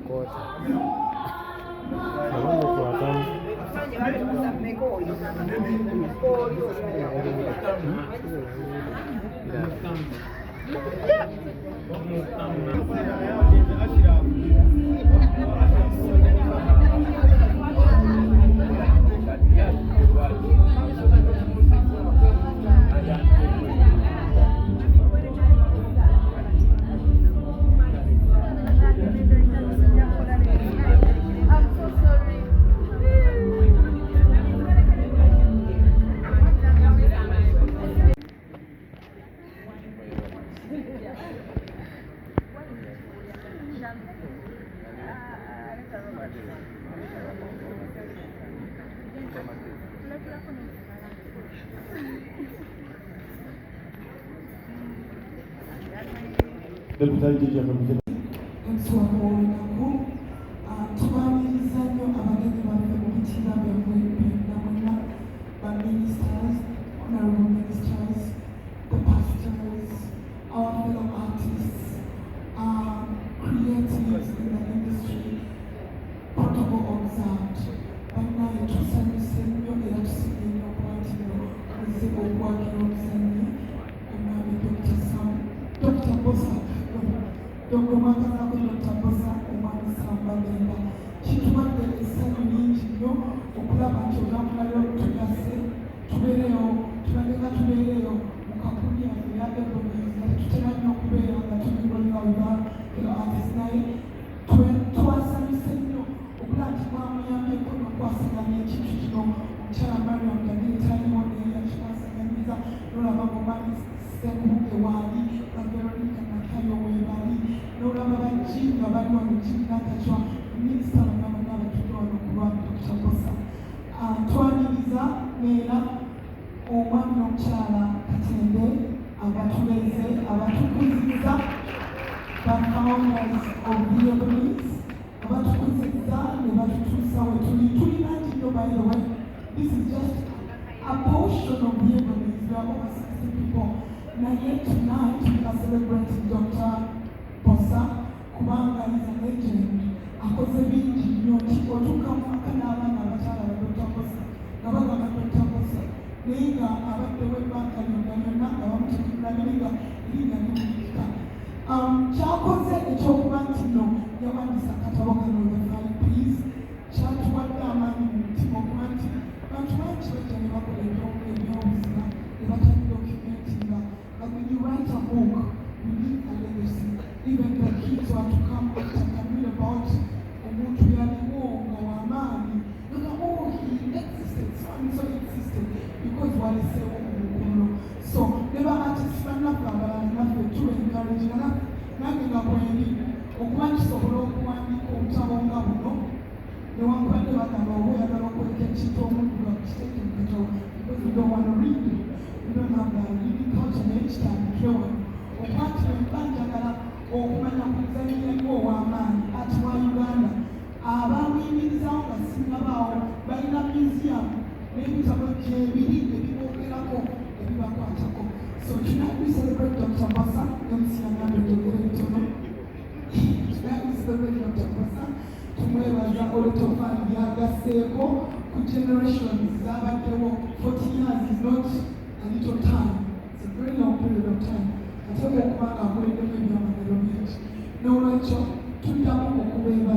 kota. Sabendo kuwatamu. Tubaniriza nnyo abagenyi baffe mu bitina byabwe byonna mwenna, ba ministers, honorable ministers, the pastors, our fellow artists, creatives in the industry, protocol observed. Bannaye tusanyuse nnyo era tusiimye nnyo okuba nti muze okwagira omuzannyi omwami Dr. Bosa Dr. Mwakalako Dr. Bosa omwami Samba Benda. Kituwadde essanyu lingi nnyo okulaba nti olunaku lwaliro lutugase tubeereyo tulabeka tubeereyo mu kakuli yaffe eya Ebonies nga tetutera nnyo okubeera nga tulibolina oba artist naye twasanyuse nnyo okulaba nti mwamuyambyeko n'okwasaganya ekintu kino omukyala Mariam Daniel taliwo naye yakikwasaganyiza n'olaba omwami Ssebuke waali ba Veronica Nakayo weebali n'olaba bajji nga bali wano kibiina Kacwa minisita bannabana abatudde wano ku lwa Dr. Bosa. Twaniriza neera omwami n'omukyala Katende abatuleze abatukuzizza ba founders of the Ebonies abatukuzizza ne batutuusa we tulina nti nnyo by the way this is just a portion of the Ebonies. There are over 60 people. Naye tonight we are celebrating Dr. Bosa kubanga is a legend. Akoze bingi nnyo nti otuuka mu maka n'abaana abakyala ba Dr. Bosa nga bagamba Dr. Bosa naye nga abaddewo ebbanga lyonna lyonna nga bamutegeera naye nga erinnya limulikika. Kyakoze ekyokuba nti nno yawandiisa akatabo kano the 5 Ps kyatuwadde amaanyi mu mutima okuba nti bantu bangi bajja ne bakola ebyobuzima ne batadocumentinga. But when you write a book, you leave a legacy. Even the kids want to come back and read about omuntu yaliwo nga w'amaanyi nga he existed, so and so existed because waleseewo omukulo. So ne ba-artists bannaffe abalala naffe tu-encourage nange nga bwendi okuba kisobola okuwandiika obutabo nga buno newankubadde bagamba oba oyagala okweka ekintu omuntu lwakiteeka mu katabo because you don't want to read it. You don't have the reading culture each time you go. Okwati bwe njagala okumanya ku muzannyi ow'amaanyi ati wa Uganda abamuyimirizawo nga sinnabaawo balina museum n'ebitabo gyebiri ebiboogerako ebibakwatako. So tonight we celebrate Dr. Bosa. Tonight we celebrate Dr. Bosa. Tumwebaza olw'ettofaali ly'agasseeko ku generations z'abaddewo. 40 years is not a little time. It's a very long period of time. Ate bw'okuba ng'akoleddemu ebyamagero bingi. N'olwekyo tuddamu okubeebaza